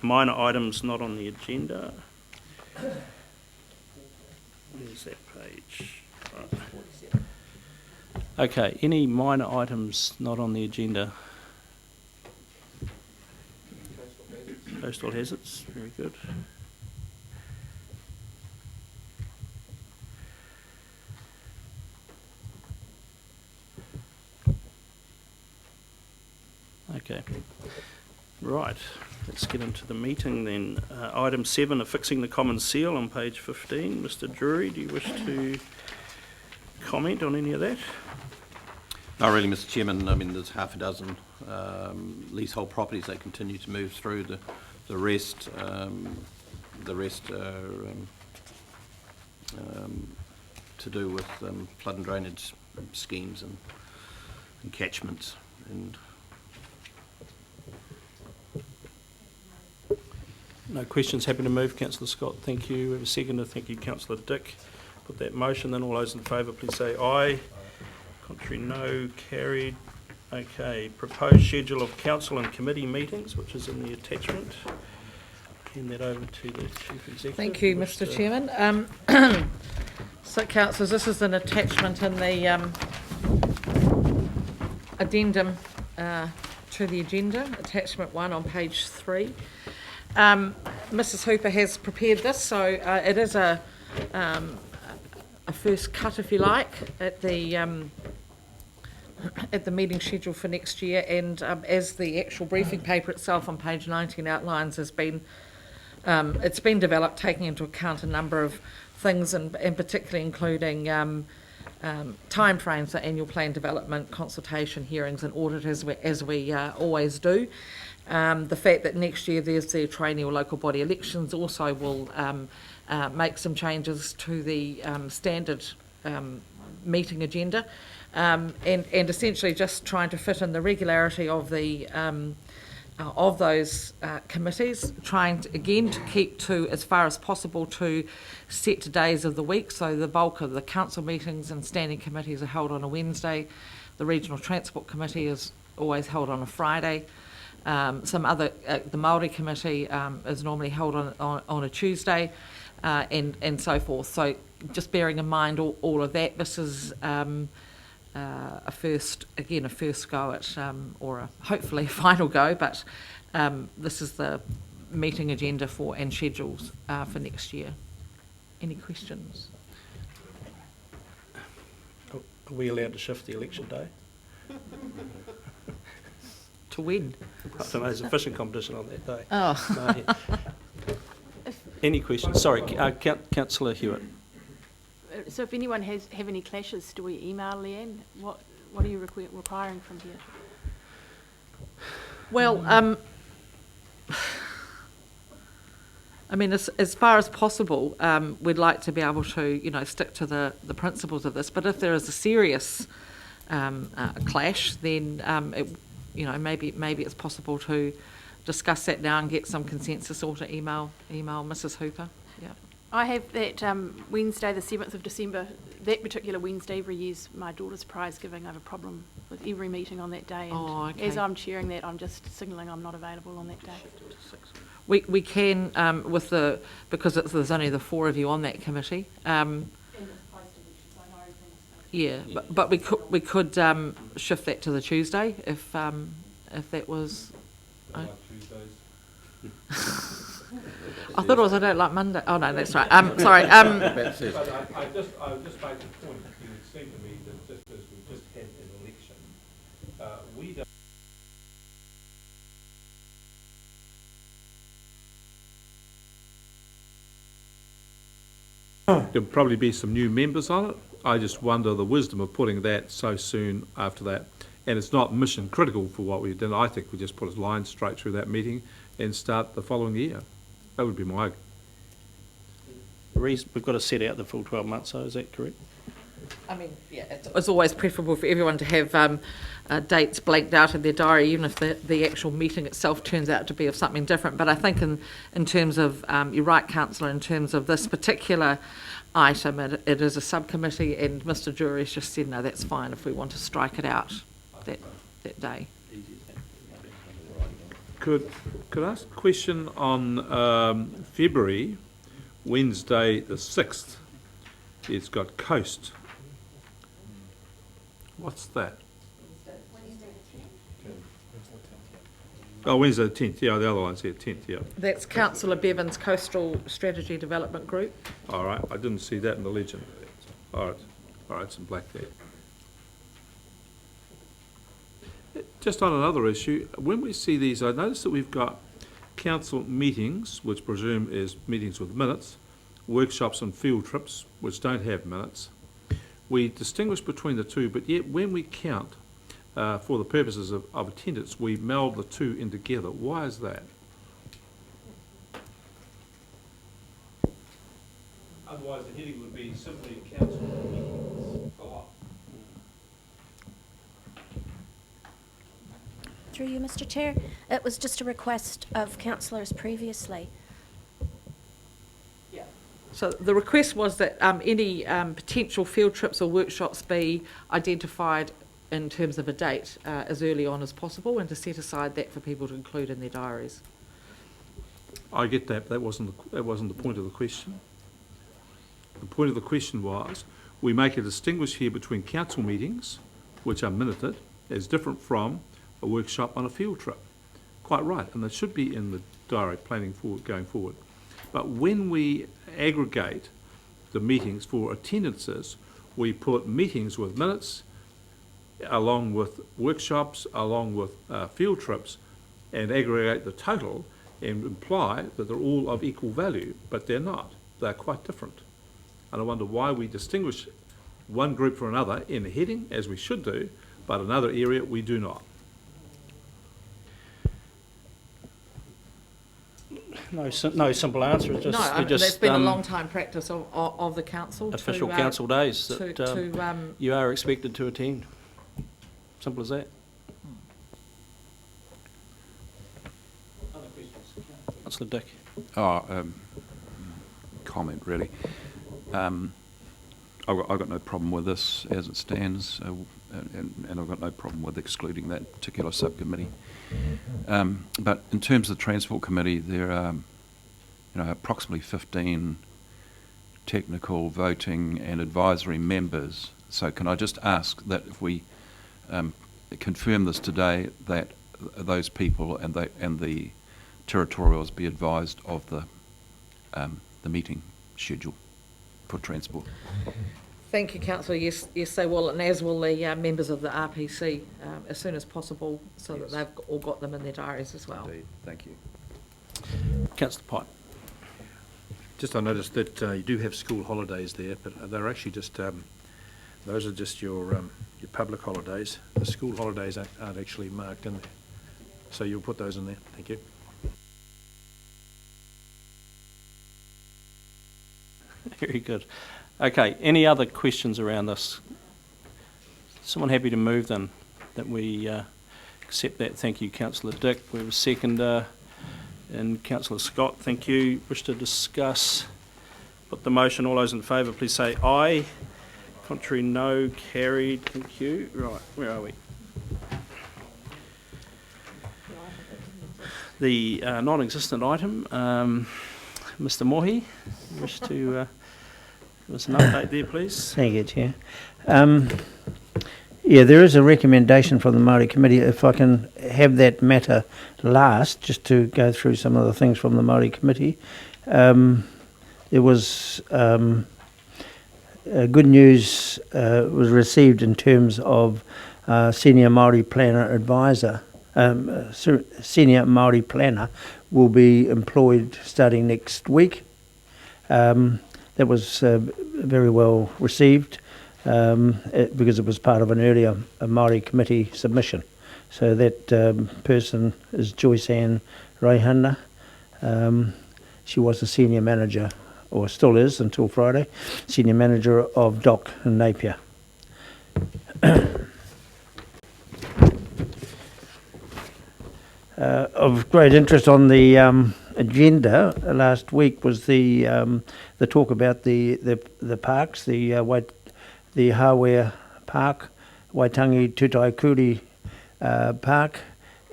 minor items not on the agenda. Where's that page? Right. Okay, any minor items not on the agenda? Coastal hazards, very good. Okay, right, let's get into the meeting then. Item 7, affixing the common seal on page 15. Mr. Drury, do you wish to comment on any of that? Not really, Mr. Chairman. I mean, there's half a dozen leasehold properties that continue to move through. The rest are to do with flood and drainage schemes and catchments. And no questions. Happy to move, Councillor Scott. Thank you. We have a seconder. Thank you, Councillor Dick. Put that motion. Then all those in favour, please say aye. Contrary, no. Carried. Okay. Proposed schedule of council and committee meetings, which is in the attachment. Hand that over to the Chief Executive. Thank you, Mr. Chairman. So, councillors, this is an attachment in the addendum to the agenda, attachment 1 on page 3. Mrs. Hooper has prepared this, so it is a first cut, if you like, at the meeting schedule for next year, and as the actual briefing paper itself on page 19 outlines, it's been developed taking into account a number of things, and particularly including time frames for annual plan development, consultation, hearings and audit, as we always do. The fact that next year there's the triennial local body elections also will make some changes to the standard meeting agenda, and essentially just trying to fit in the regularity of the of those committees, trying to, again, to keep to, as far as possible, to set days of the week. So the bulk of the council meetings and standing committees are held on a Wednesday. The Regional Transport Committee is always held on a Friday. The Maori Committee is normally held on a Tuesday, and so forth. So just bearing in mind all of that, this is a first go at, or hopefully a final go, but this is the meeting agenda and schedules for next year. Any questions? Are we allowed to shift the election day? To when? I don't know, there's a fishing competition on that day. Oh. No, yeah. Any questions? Sorry, Councillor Hewitt. So if anyone have any clashes, do we email Leanne? What are you requiring from here? Well, I mean, as far as possible, we'd like to be able to, stick to the principles of this. But if there is a serious clash, then maybe it's possible to discuss that now and get some consensus, or to email Mrs. Hooper. Yeah. I have that Wednesday, the 7th of December, that particular Wednesday every year's my daughter's prize giving. I have a problem with every meeting on that day, and as I'm chairing that, I'm just signalling I'm not available on that day. We can, because there's only the 4 of you on that committee. Yeah, but we could shift that to the Tuesday if that was. I thought it was I don't like Monday. Oh no, that's right. Sorry. But I would just make the point. It would seem to me that just as we just had an election, we don't. There'll probably be some new members on it. I just wonder the wisdom of putting that so soon after that. And it's not mission critical for what we've done. I think we just put a line straight through that meeting and start the following year. That would be my... We've got to set out the full 12 months, so is that correct? I mean, yeah, it's always preferable for everyone to have dates blanked out in their diary, even if the actual meeting itself turns out to be of something different. But I think in terms of, you're right, Councillor, in terms of this particular item, it is a subcommittee, and Mr. Jury's just said, no, that's fine if we want to strike it out that day. Could I ask a question on February, Wednesday the 6th? It's got coast. What's that? Oh, Wednesday the 10th, yeah, the other one's here, 10th, yeah. That's Councillor Bevan's Coastal Strategy Development Group. All right, I didn't see that in the legend. All right, it's in black there. Just on another issue, when we see these, I notice that we've got council meetings, which presume is meetings with minutes, workshops and field trips, which don't have minutes. We distinguish between the two, but yet when we count for the purposes of attendance, we meld the two in together. Why is that? Otherwise, the heading would be simply council meetings. Through you, Mr. Chair. It was just a request of councillors previously. So the request was that any potential field trips or workshops be identified in terms of a date as early on as possible, and to set aside that for people to include in their diaries. I get that, but that wasn't the point of the question. The point of the question was, we make a distinguish here between council meetings, which are minuted, as different from a workshop on a field trip. Quite right, and they should be in the diary planning forward, going forward. But when we aggregate the meetings for attendances, we put meetings with minutes, along with workshops, along with field trips, and aggregate the total and imply that they're all of equal value, but they're not. They're quite different. And I wonder why we distinguish one group from another in the heading, as we should do, but another area we do not. No simple answer. It's just, No, that's been a long time practice of the council. Official council days that you are expected to attend. Simple as that. Other questions? Councillor Dick. Comment really. I've got no problem with this as it stands, and I've got no problem with excluding that particular subcommittee. But in terms of the Transport Committee, there are approximately 15 technical, voting and advisory members. So can I just ask that if we confirm this today, that those people and the territorials be advised of the meeting schedule for transport? Thank you, Councillor. Yes, they will, and as will the members of the RPC as soon as possible, so that they've all got them in their diaries as well. Indeed. Thank you. Councillor Pipe. Just I noticed that you do have school holidays there, but they're actually just those are just your public holidays. The school holidays aren't actually marked in there, so you'll put those in there. Thank you. Very good. Okay, any other questions around this? Someone happy to move then, that we accept that? Thank you, Councillor Dick. We have a seconder, and Councillor Scott, thank you. Wish to discuss? Put the motion. All those in favour, please say aye. Contrary, no. Carried. Thank you. Right, where are we? The non-existent item, Mr. Mohi, you wish to give us an update there, please? Thank you, Chair. Yeah, there is a recommendation from the Maori Committee. If I can have that matter last, just to go through some of the things from the Maori Committee. There was good news was received in terms of Senior Maori Planner Advisor. Senior Maori Planner will be employed starting next week. That was very well received because it was part of an earlier Maori Committee submission. So that person is Joyce Ann Reihana. She was the senior manager, or still is until Friday, senior manager of Dock in Napier. Of great interest on the agenda last week was the talk about the parks, the Hawea Park, Waitangi Tutaikuri Park,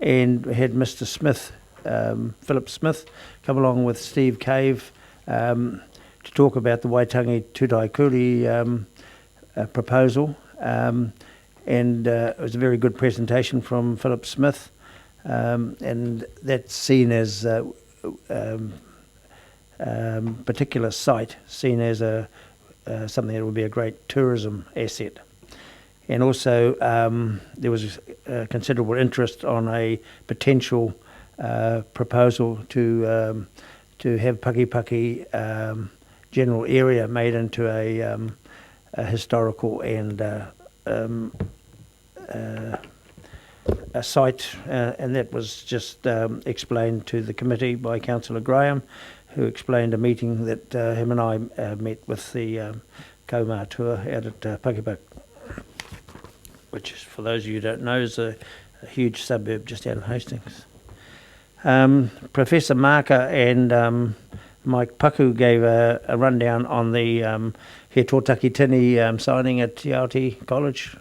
and we had Mr. Smith Philip Smith, come along with Steve Cave to talk about the Waitangi Tutaikuri proposal. And it was a very good presentation from Philip Smith, and that's seen as particular site seen as something that would be a great tourism asset. And also there was considerable interest on a potential proposal to have Pakipaki general area made into a historical and a site, and that was just explained to the committee by Councillor Graham, who explained a meeting that him and I met with the Kaumā tour out at Pakipaki, which, for those of you who don't know, is a huge suburb just out of Hastings. Professor Marker and Mike Paku gave a rundown on the He Tōtaki Tini signing at Te Aoti College,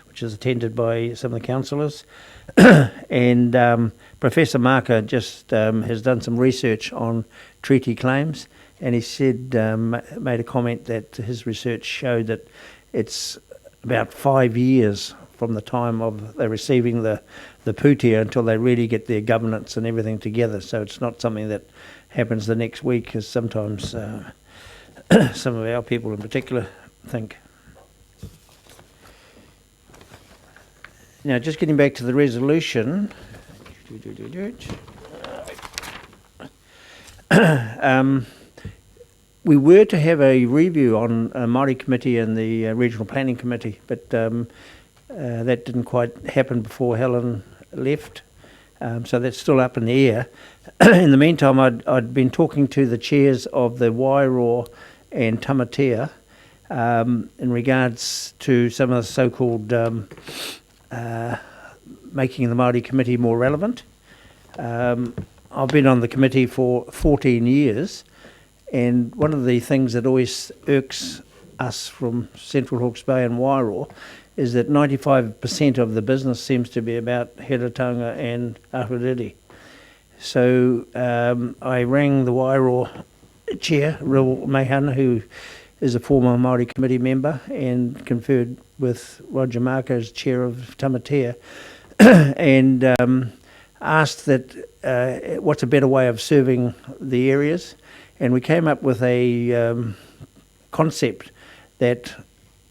which is attended by some of the councillors. And Professor Marker just has done some research on treaty claims, and he said, made a comment that his research showed that it's about 5 years from the time of they receiving the putia until they really get their governance and everything together. So it's not something that happens the next week, as sometimes some of our people in particular think. Now, just getting back to the resolution. We were to have a review on a Maori committee and the regional planning committee, but that didn't quite happen before Helen left, so that's still up in the air. In the meantime, I'd been talking to the chairs of the Wairoa and Tamatea in regards to some of the so-called making the Māori committee more relevant. I've been on the committee for 14 years, and one of the things that always irks us from Central Hawke's Bay and Wairoa is that 95% of the business seems to be about Heretaunga and Ahuriri. So I rang the Wairoa chair, Ril Mehana, who is a former Māori committee member, and conferred with Roger Marker as chair of Tamatea, and asked that what's a better way of serving the areas. And we came up with a concept that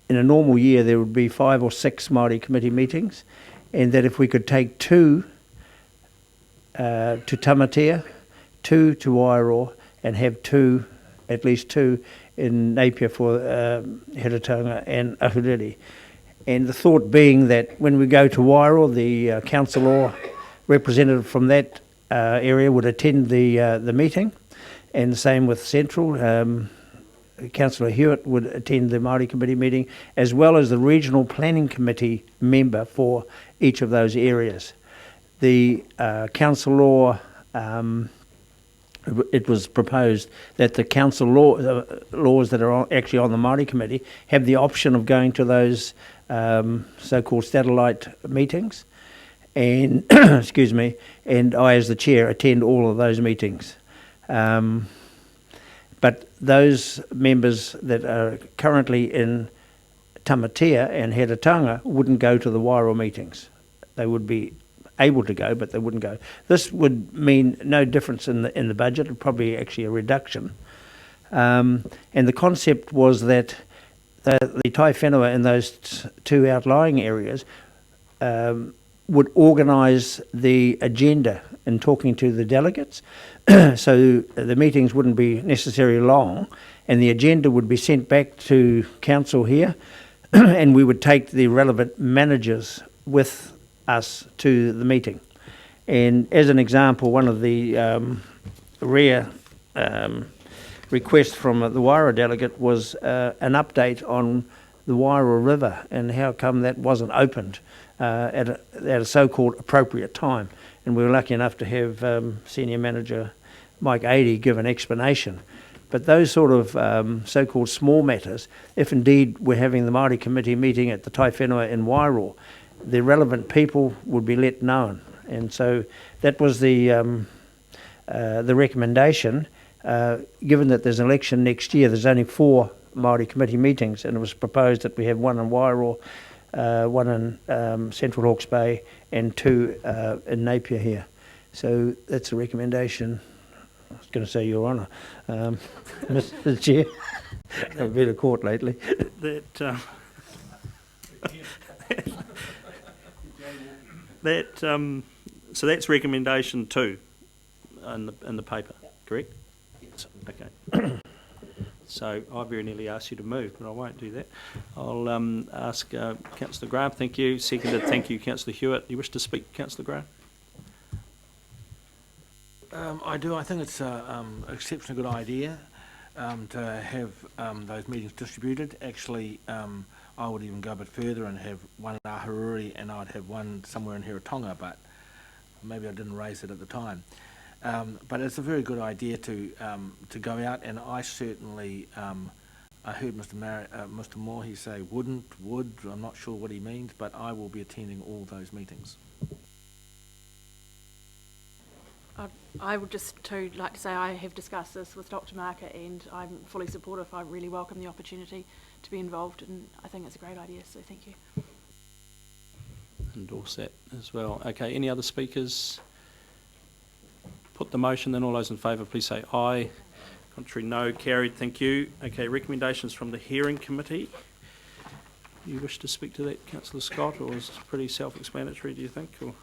in a normal year there would be 5 or 6 Māori committee meetings, and that if we could take 2 to Tamatea, 2 to Wairoa, and have at least two in Napier for Heretaunga and Ahuriri. And the thought being that when we go to Wairoa, the councillor representative from that area would attend the meeting, and the same with Central. Councillor Hewitt would attend the Māori committee meeting, as well as the regional planning committee member for each of those areas. The councillor, it was proposed that the council laws that are actually on the Māori committee have the option of going to those so-called satellite meetings, and excuse me, and I, as the chair, attend all of those meetings. But those members that are currently in Tamatea and Heretaunga wouldn't go to the Wairoa meetings. They would be able to go, but they wouldn't go. This would mean no difference in the budget, it'd probably actually a reduction. And the concept was that the tai whenua in those 2 outlying areas would organise the agenda in talking to the delegates, so the meetings wouldn't be necessarily long, and the agenda would be sent back to council here, and we would take the relevant managers with us to the meeting. And as an example, one of the rare requests from the Wairoa delegate was an update on the Wairoa River and how come that wasn't opened at a so-called appropriate time. And we were lucky enough to have Senior Manager Mike Adey give an explanation. But those sort of so-called small matters, if indeed we're having the Māori committee meeting at the tai whenua in Wairoa, the relevant people would be let known, And so that was the recommendation. Given that there's an election next year, there's only 4 Māori committee meetings, and it was proposed that we have one in Wairoa, one in Central Hawke's Bay, and 2 in Napier here. So that's a recommendation. I was going to say, Your Honour, Mr. Chair. I've been to court lately. So that's recommendation 2 in the paper, correct? Yes. Okay. So I very nearly asked you to move, but I won't do that. I'll ask Councillor Graham. Thank you. Seconded. Thank you, Councillor Hewitt. You wish to speak, Councillor Graham? I do. I think it's an exceptionally good idea to have those meetings distributed. Actually, I would even go a bit further and have one in Ahuriri, and I'd have one somewhere in Hiratonga, but maybe I didn't raise it at the time. But it's a very good idea to go out, and I certainly, I heard Mr. Moore say would, I'm not sure what he means, but I will be attending all those meetings. I would just like to say I have discussed this with Dr. Marker, and I'm fully supportive. I really welcome the opportunity to be involved, and I think it's a great idea, so thank you. Endorse that as well. Okay, any other speakers? Put the motion, then all those in favour please say aye. Contrary, no. Carried, thank you. Okay, recommendations from the hearing committee. You wish to speak to that, Councillor Scott, or is it pretty self-explanatory, do you think? Or?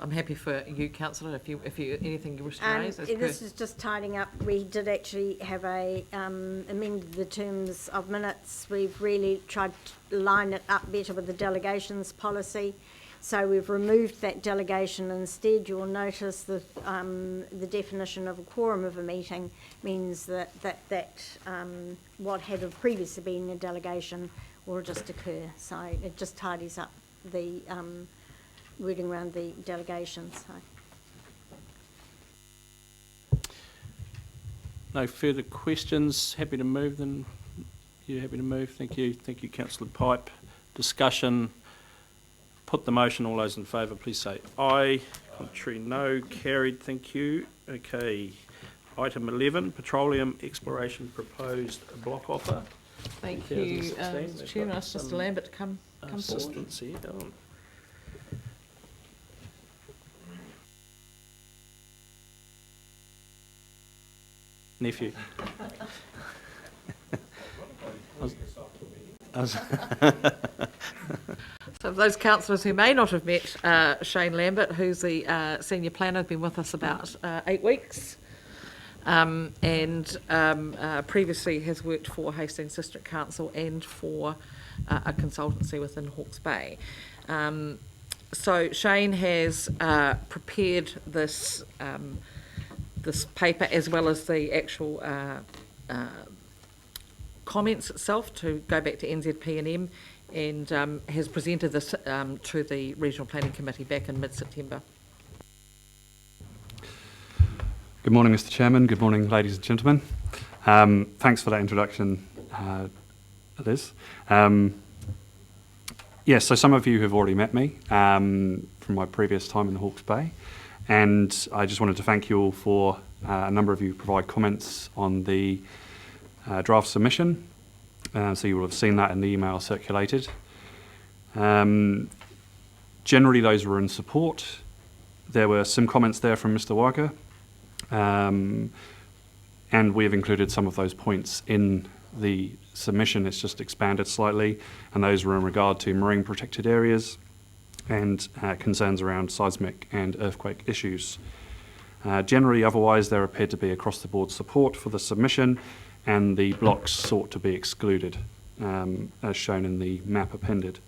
I'm happy for you, Councillor, if you anything you wish to raise. This is just tidying up. We did actually have amended the terms of minutes. We've really tried to line it up better with the delegations policy. So we've removed that delegation instead. You'll notice that the definition of a quorum of a meeting means that what had previously been a delegation will just occur. So it just tidies up the wording around the delegations. So. No further questions. Happy to move then? You happy to move? Thank you. Thank you, Councillor Pipe. Discussion. Put the motion. All those in favour please say aye. Contrary, no. Carried, thank you. Okay. Item 11, Petroleum Exploration Proposed Block Offer. Thank you, Mr. Chairman. Ask Mr. Lambert to come forward. Here. Nephew. So for those councillors who may not have met Shane Lambert, who's the senior planner, been with us about 8 weeks, and previously has worked for Hastings District Council and for a consultancy within Hawke's Bay. So Shane has prepared this this paper as well as the actual comments itself to go back to NZP&M, and has presented this to the Regional Planning Committee back in mid-September. Good morning, Mr. Chairman. Good morning, ladies and gentlemen. Thanks for that introduction, Liz. Yes, so some of you have already met me from my previous time in the Hawke's Bay, and I just wanted to thank you all for a number of you provide comments on the draft submission. So you will have seen that in the email circulated. Generally, those were in support. There were some comments there from Mr. Waika, and we have included some of those points in the submission. It's just expanded slightly, and those were in regard to marine protected areas and concerns around seismic and earthquake issues. Generally, otherwise, there appeared to be across-the-board support for the submission, and the blocks sought to be excluded, as shown in the map appended.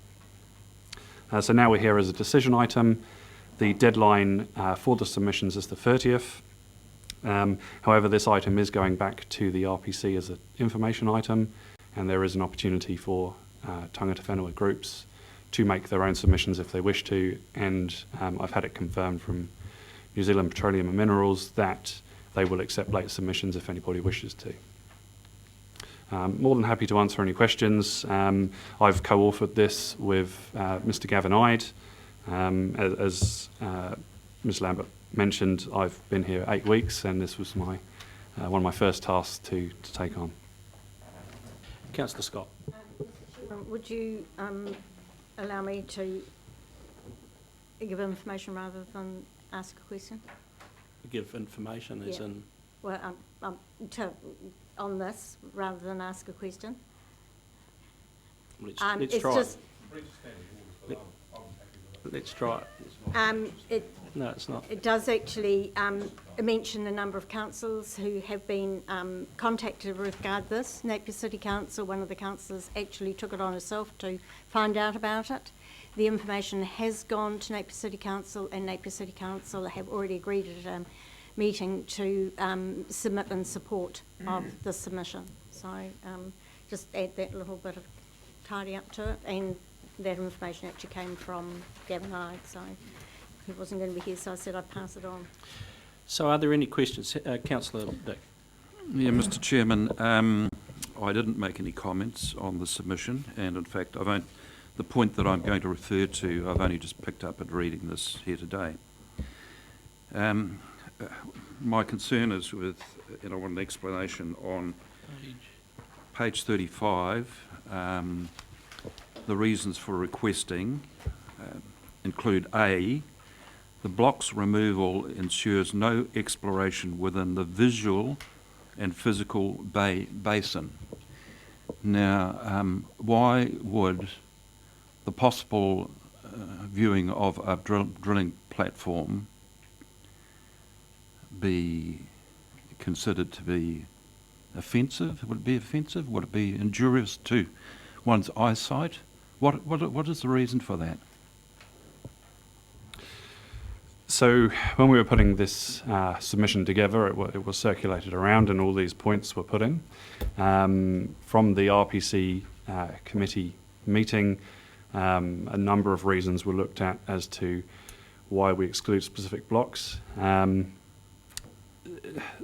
So now we're here as a decision item. The deadline for the submissions is the 30th. However, this item is going back to the RPC as an information item, and there is an opportunity for tangata whenua groups to make their own submissions if they wish to, and I've had it confirmed from New Zealand Petroleum and Minerals that they will accept late submissions if anybody wishes to. more than happy to answer any questions. I've co-authored this with Mr. Gavin Ide. As Ms Lambert mentioned, I've been here 8 weeks, and this was my one of my first tasks to take on. Councillor Scott. Would you allow me to give information rather than ask a question? Give information as Yeah. in... Well, on this, rather than ask a question. Let's It's try just, Let's try it. No, it's not. It does actually mention a number of councils who have been contacted with regard this. Napier City Council, one of the councillors actually took it on herself to find out about it. The information has gone to Napier City Council, and Napier City Council have already agreed at a meeting to submit in support of the submission. So just add that little bit of tidy up to it, and that information actually came from Gavin Ide, so he wasn't going to be here, so I said I'd pass it on. So are there any questions? Councillor Dick. Yeah, Mr Chairman, I didn't make any comments on the submission, and in fact the point that I'm going to refer to, I've only just picked up at reading this here today. My concern is with, I want an explanation on page 35. The reasons for requesting include A, the blocks removal ensures no exploration within the visual and physical basin. Now, why would the possible viewing of a drilling platform be considered to be offensive? Would it be offensive? Would it be injurious to one's eyesight? What is the reason for that? So when we were putting this submission together, it was circulated around, and all these points were put in. From the RPC committee meeting, a number of reasons were looked at as to why we exclude specific blocks.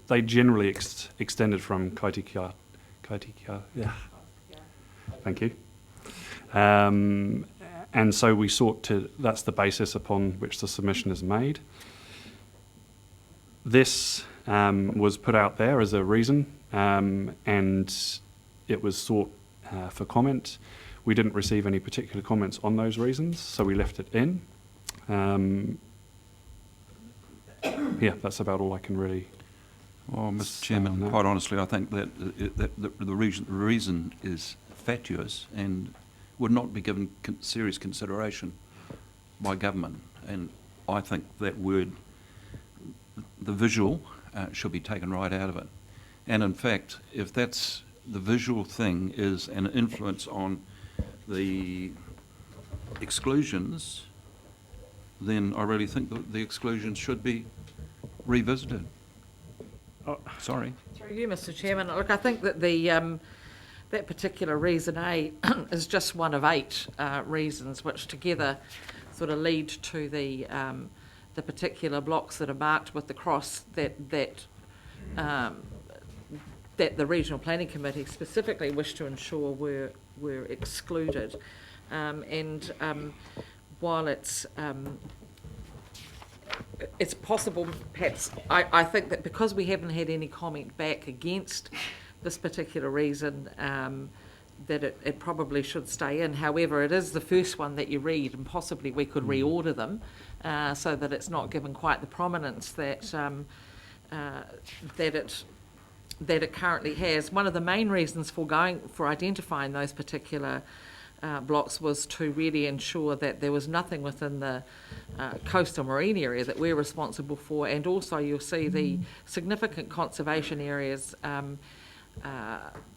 They generally extended from Kaitikia. Yeah. Thank you. And so we sought to, that's the basis upon which the submission is made. This was put out there as a reason, and it was sought for comment. We didn't receive any particular comments on those reasons, so we left it in. Yeah, that's about all I can really... Well, Mr Chairman, quite honestly, I think that the reason is fatuous and would not be given serious consideration by government. And I think that word, the visual, should be taken right out of it. And in fact, if that's the visual thing is an influence on the exclusions, then I really think that the exclusions should be revisited. Oh, sorry. Through you, Mr Chairman. Look, I think that the that particular reason A is just one of 8 reasons which together sort of lead to the particular blocks that are marked with the cross that the Regional Planning Committee specifically wished to ensure were excluded. While it's possible, perhaps, I think that because we haven't had any comment back against this particular reason, that it probably should stay in. However, it is the first one that you read, and possibly we could reorder them so that it's not given quite the prominence that it currently has. One of the main reasons for identifying those particular blocks was to really ensure that there was nothing within the coastal marine area that we're responsible for, and also you'll see the significant conservation areas,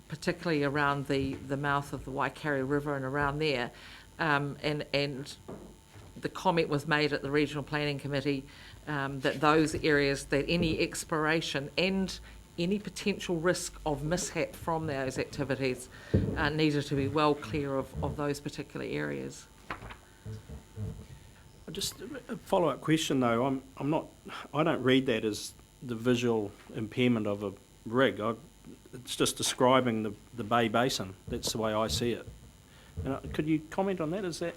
particularly around the mouth of the Waikari River and around there, and the comment was made at the Regional Planning Committee that those areas, that any exploration and any potential risk of mishap from those activities needed to be well clear of those particular areas. Just a follow-up question though. I don't read that as the visual impairment of a rig. it's just describing the Bay Basin. That's the way I see it. And could you comment on that? Is that,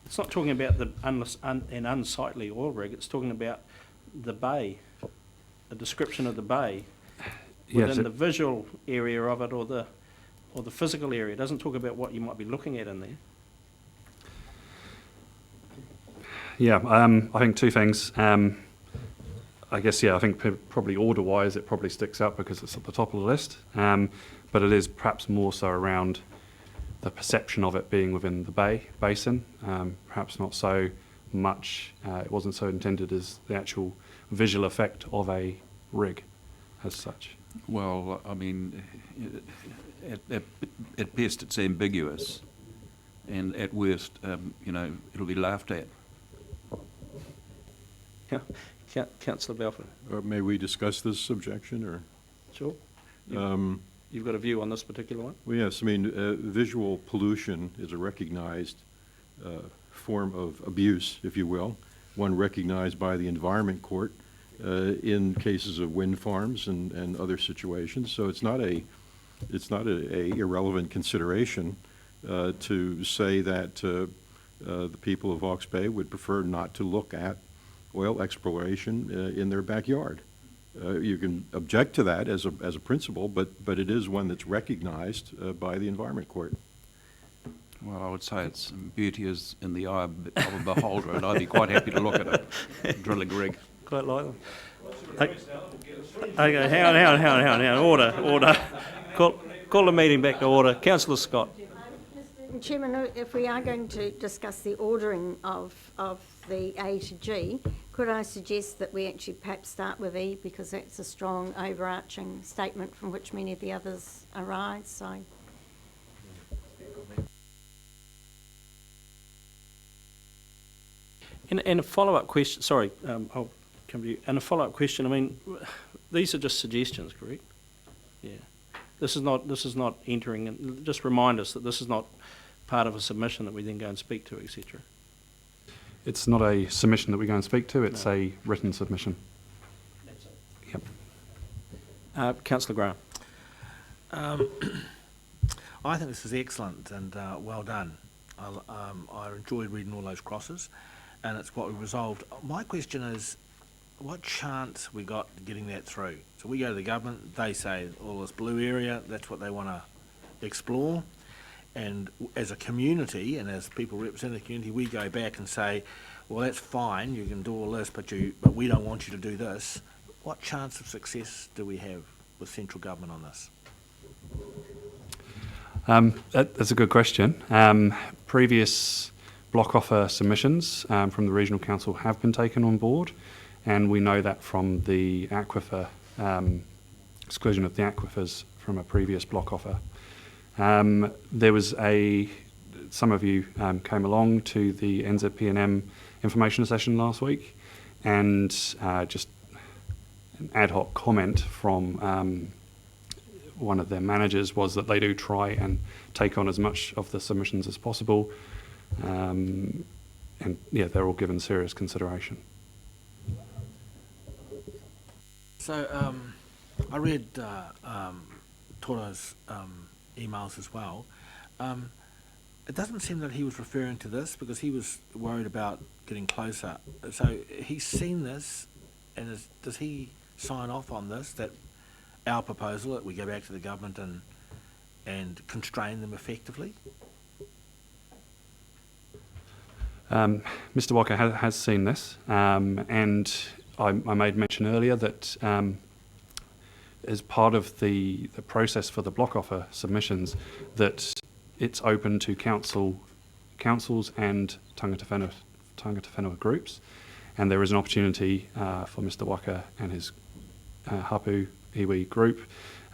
it's not talking about an unsightly oil rig, it's talking about the bay, a description of the bay within the visual area of it, or the physical area. It doesn't talk about what you might be looking at in there. Yeah, I think two things. I guess, I think probably order-wise it probably sticks out because it's at the top of the list, but it is perhaps more so around the perception of it being within the Bay Basin, perhaps not so much, it wasn't so intended as the actual visual effect of a rig as such. Well, I mean, at best it's ambiguous, and at worst, it'll be laughed at. Yeah, Councillor Balfour. May we discuss this objection, or? Sure. You've got a view on this particular one? Well, yes. I mean, visual pollution is a recognized form of abuse, if you will, one recognized by the Environment Court in cases of wind farms and other situations. So it's not a irrelevant consideration to say that the people of Hawke's Bay would prefer not to look at oil exploration in their backyard. You can object to that as a principle, but it is one that's recognized by the Environment Court. Well, I would say its beauty is in the eye of a beholder, and I'd be quite happy to look at a drilling rig. Quite like them. Okay, hang on. Order. Call the meeting back to order. Councillor Scott. Mr. Chairman, if we are going to discuss the ordering of the A to G, could I suggest that we actually perhaps start with E, because that's a strong overarching statement from which many of the others arise. So. And a follow-up question, sorry, I'll come to you. And a follow-up question, I mean, these are just suggestions, correct? Yeah. This is not entering, and just remind us that this is not part of a submission that we then go and speak to, etc. It's not a submission that we go and speak to, it's a written submission. That's it. Yep. Councillor Graham. I think this is excellent and well done. I enjoyed reading all those crosses, and it's what we resolved. My question is, what chance we got getting that through? So we go to the government, they say all this blue area, that's what they want to explore. And as a community, and as people representing the community, we go back and say, well, that's fine, you can do all this, but we don't want you to do this. What chance of success do we have with central government on this? That's a good question. Previous block offer submissions from the Regional Council have been taken on board, and we know that from the aquifer, exclusion of the aquifers from a previous block offer. There was some of you came along to the NZP&M information session last week, and just an ad hoc comment from one of their managers was that they do try and take on as much of the submissions as possible, and they're all given serious consideration. So I read Toro's emails as well. It doesn't seem that he was referring to this because he was worried about getting closer. So he's seen this, and does he sign off on this, that our proposal that we go back to the government and constrain them effectively? Mr. Walker has seen this, and I made mention earlier that as part of the process for the block offer submissions, that it's open to councils and tangata whenua groups, and there is an opportunity for Mr. Walker and his hapu iwi group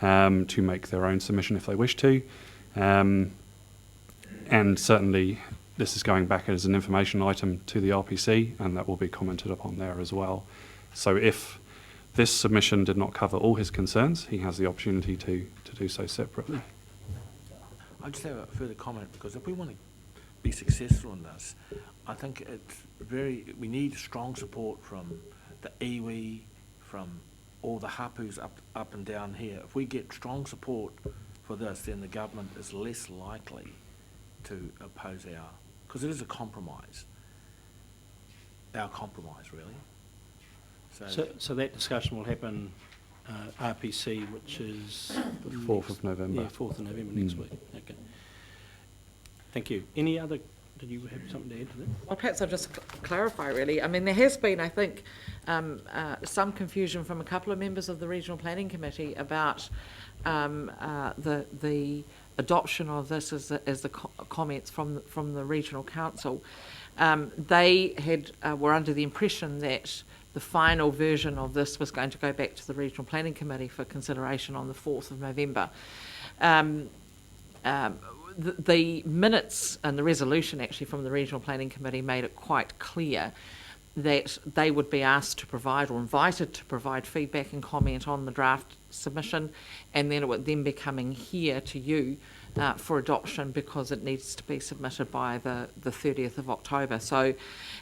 to make their own submission if they wish to, and certainly this is going back as an information item to the RPC, and that will be commented upon there as well. So if this submission did not cover all his concerns, he has the opportunity to do so separately. I just have a further comment, because if we want to be successful in this, I think we need strong support from the iwi, from all the hapus up and down here. If we get strong support for this, then the government is less likely to oppose because it is a compromise. Our compromise, really. So that discussion will happen RPC, which is The 4th of November. Yeah, 4th of November next week. Okay. Thank you. Any other? Did you have something to add to that? Well, perhaps I'll just clarify, really. I mean, there has been, I think, some confusion from a couple of members of the Regional Planning Committee about the adoption of this as the comments from the Regional Council. They were under the impression that the final version of this was going to go back to the Regional Planning Committee for consideration on the 4th of November. The minutes and the resolution actually from the Regional Planning Committee made it quite clear that they would be asked to provide or invited to provide feedback and comment on the draft submission, and then it would then be coming here to you for adoption because it needs to be submitted by the 30th of October. So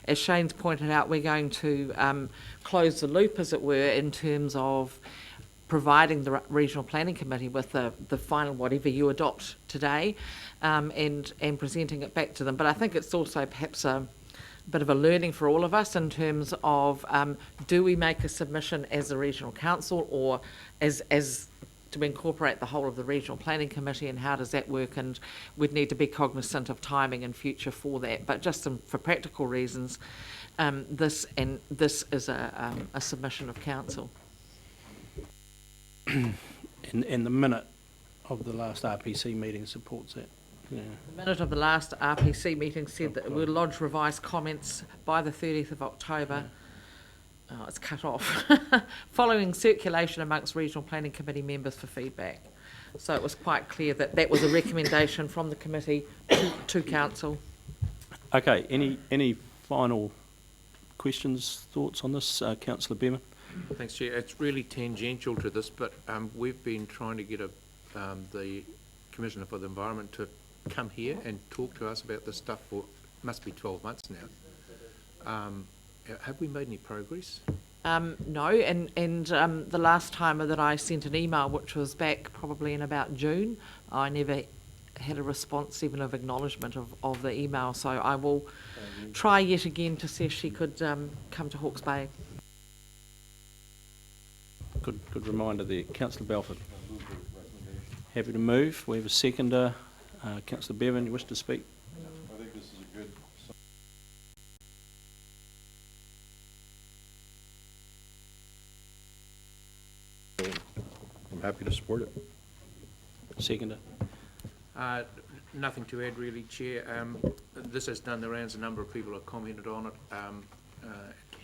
as Shane's pointed out, we're going to close the loop, as it were, in terms of providing the Regional Planning Committee with the final whatever you adopt today and presenting it back to them. But I think it's also perhaps a bit of a learning for all of us in terms of do we make a submission as the Regional Council or as to incorporate the whole of the Regional Planning Committee, and how does that work? And we'd need to be cognizant of timing in future for that. But just for practical reasons, this is a submission of council. And the minute of the last RPC meeting supports that. Yeah. The minute of the last RPC meeting said that we'll lodge revised comments by the 30th of October. Oh, it's cut off. Following circulation amongst Regional Planning Committee members for feedback. So it was quite clear that that was a recommendation from the committee to council. Okay, any final questions, thoughts on this? Councillor Behrman? Thanks, Chair. It's really tangential to this, but we've been trying to get the Commissioner for the Environment to come here and talk to us about this stuff for, must be 12 months now. Have we made any progress? No, and the last time that I sent an email, which was back probably in about June, I never had a response, even of acknowledgement of the email. So I will try yet again to see if she could come to Hawke's Bay. Good reminder there. Councillor Belford. Happy to move. We have a seconder. Councillor Bevan, you wish to speak? I think this is a good... I'm happy to support it. Seconder. Nothing to add really, Chair. This has done the rounds. A number of people have commented on it.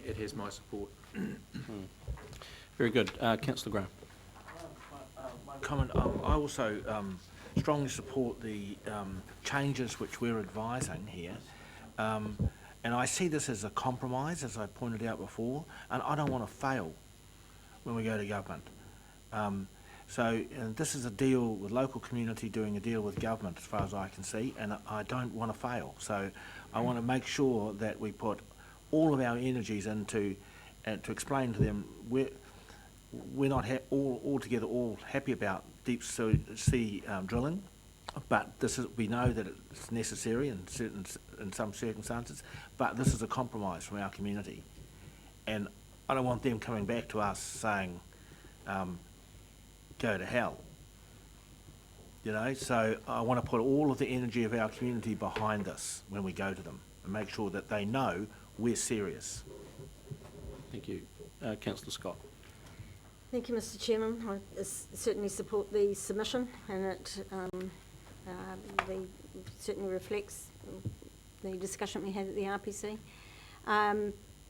It has my support. Very good. Councillor Graham. Comment. I also strongly support the changes which we're advising here. And I see this as a compromise, as I pointed out before, and I don't want to fail when we go to government. So this is a deal with local community doing a deal with government, as far as I can see, and I don't want to fail. So I want to make sure that we put all of our energies into to explain to them we're not altogether all happy about deep sea drilling, but we know that it's necessary in some circumstances. But this is a compromise from our community, and I don't want them coming back to us saying, "Go to hell." You know, so I want to put all of the energy of our community behind this when we go to them, and make sure that they know we're serious. Thank you. Councillor Scott. Thank you, Mr. Chairman. I certainly support the submission, and it certainly reflects the discussion we had at the RPC.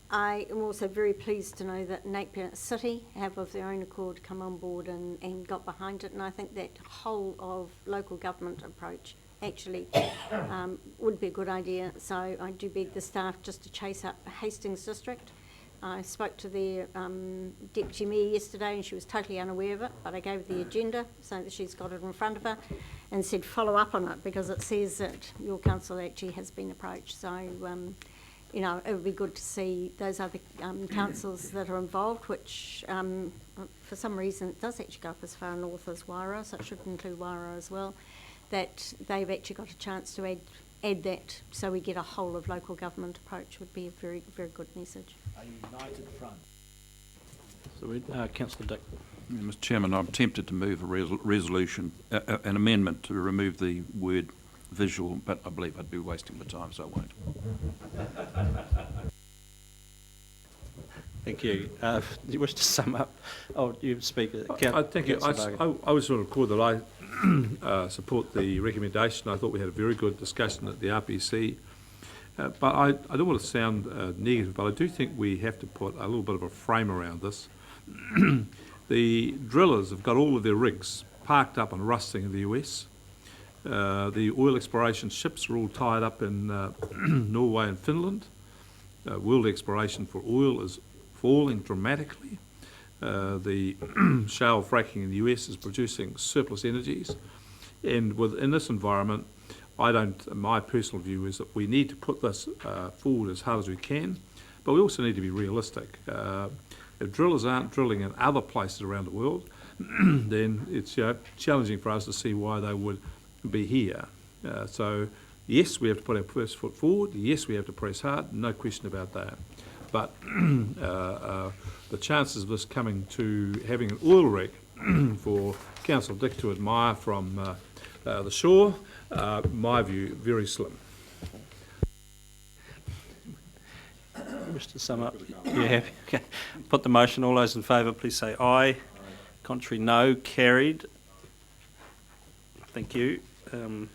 I am also very pleased to know that Napier City have of their own accord come on board and got behind it, and I think that whole of local government approach actually would be a good idea. So I do beg the staff just to chase up Hastings District. I spoke to their deputy mayor yesterday and she was totally unaware of it, but I gave her the agenda so that she's got it in front of her and said follow up on it because it says that your council actually has been approached. So you know, it would be good to see those other councils that are involved, which for some reason it does actually go up as far north as Wairau, so it should include Wairau as well, that they've actually got a chance to add that, so we get a whole of local government approach would be a very, very good message. A united front. So Councillor Dick. Yeah, Mr Chairman, I'm tempted to move a resolution, an amendment to remove the word visual, but I believe I'd be wasting my time, so I won't. Thank you. Do you wish to sum up? Oh, you speak. Thank you. I would sort of record that I support the recommendation. I thought we had a very good discussion at the RPC. But I don't want to sound negative, but I do think we have to put a little bit of a frame around this. The drillers have got all of their rigs parked up and rusting in the US. The oil exploration ships are all tied up in Norway and Finland. World exploration for oil is falling dramatically. The shale fracking in the US is producing surplus energies. And within this environment, my personal view is that we need to put this forward as hard as we can, but we also need to be realistic. If drillers aren't drilling in other places around the world, then it's challenging for us to see why they would be here. So yes, we have to put our first foot forward. Yes, we have to press hard. No question about that. But the chances of this coming to having an oil rig for Councillor Dick to admire from the shore, my view, very slim. Wish to sum up? You happy? Okay. Put the motion. All those in favour, please say aye. Contrary, no. Carried. Thank you.